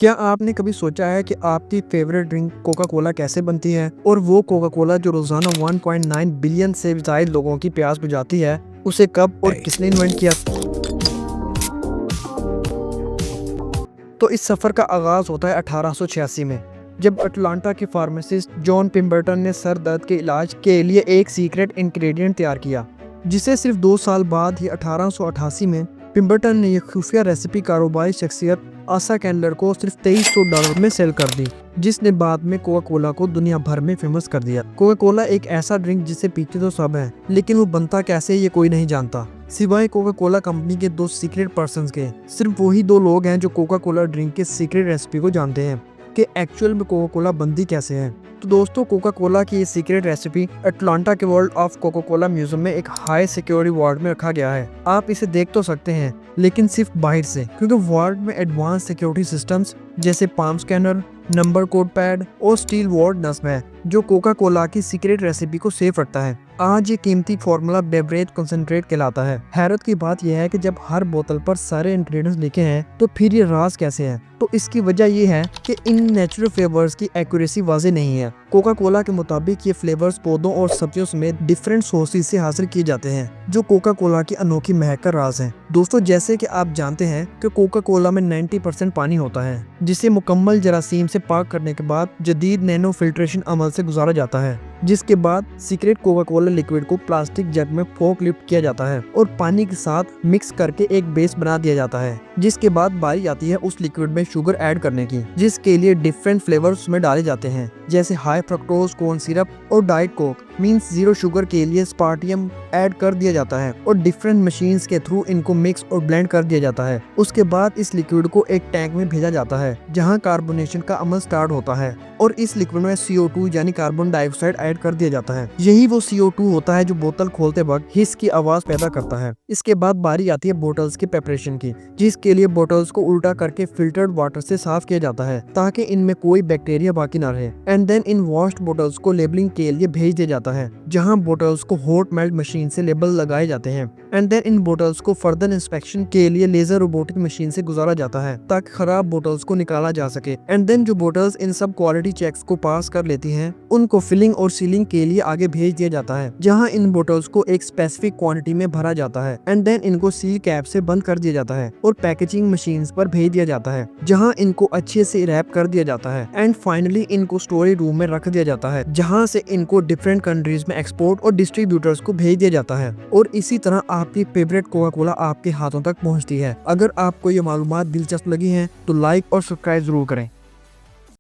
क्या आपने कभी सोचा है कि आपकी फेवरेट ड्रिंक कोका कोला कैसे बनती है और वो कोका कोला जो रोजाना 1.9 बिलियन से ज्यादा लोगों की प्यास बुझाती है, उसे कब और किसने इन्वेंट किया? तो इस सफर का आगाज होता है 1886 में, जब अटलांटा के फार्मासिस्ट जॉन पिम्बर्टन ने सर दर्द के इलाज के लिए एक सीक्रेट इंग्रेडिएंट तैयार किया, जिसे सिर्फ 2 साल बाद ही 1888 में पिम्बर्टन ने यह खुफिया रेसिपी कारोबारी शख्सियत आसा कैंडलर को सिर्फ $2300 में सेल कर दी, जिसने बाद में कोका कोला को दुनिया भर में फेमस कर दिया। कोका कोला एक ऐसा ड्रिंक जिसे पीते तो सब हैं, लेकिन वो बनता कैसे ये कोई नहीं जानता, सिवाय कोका कोला कंपनी के 2 सीक्रेट पर्संस के। सिर्फ वही 2 लोग हैं जो कोका कोला ड्रिंक के सीक्रेट रेसिपी को जानते हैं कि एक्चुअल में कोका कोला बनती कैसे है। तो दोस्तों, कोका कोला की ये सीक्रेट रेसिपी अटलांटा के world of Coca Cola museum में एक हाई सिक्योरिटी वार्ड में रखा गया है। आप इसे देख तो सकते हैं, लेकिन सिर्फ बाहर से, क्योंकि वार्ड में एडवांस सिक्योरिटी सिस्टम्स जैसे palm scanner, number code pad और स्टील वार्ड नस्ब है, जो कोका कोला की सीक्रेट रेसिपी को सेफ रखता है। आज ये कीमती फॉर्मूला बेवरेज कंसंट्रेट कहलाता है। हैरत की बात यह है कि जब हर बोतल पर सारे इंग्रेडिएंट्स लिखे हैं, तो फिर ये राज कैसे है? तो इसकी वजह ये है कि इन नेचुरल फ्लेवर्स की एक्यूरेसी वाज़ेह नहीं है। कोका कोला के मुताबिक ये फ्लेवर्स पौधों और सब्जियों समेत डिफरेंट सोर्सेज से हासिल किए जाते हैं, जो कोका कोला की अनोखी महक का राज है। दोस्तों, जैसे कि आप जानते हैं कि कोका कोला में 90% पानी होता है, जिसे मुकम्मल जरासीम से पाक करने के बाद जदीद नैनो फिल्ट्रेशन अमल से गुजारा जाता है, जिसके बाद सीक्रेट कोका कोला लिक्विड को प्लास्टिक जग में फोक लिफ्ट किया जाता है और पानी के साथ मिक्स करके एक बेस बना दिया जाता है। जिसके बाद बारी आती है उस लिक्विड में शुगर ऐड करने की, जिसके लिए डिफरेंट फ्लेवर्स में डाले जाते हैं, जैसे हाई फ्रक्टोज कॉर्न सिरप और diet Coke means zero sugar के लिए स्पार्टियम ऐड कर दिया जाता है और डिफरेंट मशीन्स के थ्रू इनको मिक्स और ब्लेंड कर दिया जाता है। उसके बाद इस लिक्विड को एक टैंक में भेजा जाता है, जहां कार्बोनेशन का अमल स्टार्ट होता है और इस लिक्विड में CO2 यानी कार्बन डाइऑक्साइड ऐड कर दिया जाता है। यही वो CO2 होता है जो बोतल खोलते वक्त हिस की आवाज पैदा करता है। इसके बाद बारी आती है बोटल्स के प्रिपरेशन की, जिसके लिए बोटल्स को उल्टा करके फिल्टर्ड वाटर से साफ किया जाता है ताकि इनमें कोई बैक्टीरिया बाकी ना रहे। एंड देन इन वॉश्ड बोटल्स को लेबलिंग के लिए भेज दिया जाता है, जहां बोटल्स को हॉट मेल्ट मशीन से लेबल लगाए जाते हैं। एंड देन इन बोटल्स को फर्दर इंस्पेक्शन के लिए लेजर रोबोटिक मशीन से गुजारा जाता है ताकि खराब बोटल्स को निकाला जा सके। एंड देन जो बोटल्स इन सब क्वालिटी चेक्स को पास कर लेती हैं, उनको फिलिंग और सीलिंग के लिए आगे भेज दिया जाता है, जहां इन बोटल्स को एक स्पेसिफिक क्वांटिटी में भरा जाता है। एंड देन इनको सील कैप से बंद कर दिया जाता है और पैकेजिंग मशीन पर भेज दिया जाता है, जहां इनको अच्छे से रैप कर दिया जाता है। एंड फाइनली इनको स्टोरेज रूम में रख दिया जाता है, जहां से इनको डिफरेंट कंट्रीज में एक्सपोर्ट और डिस्ट्रीब्यूटर्स को भेज दिया जाता है। और इसी तरह आपकी फेवरेट कोका कोला आपके हाथों तक पहुंचती है। अगर आपको ये मालूमात दिलचस्प लगी हैं, तो लाइक और सब्सक्राइब जरूर करें।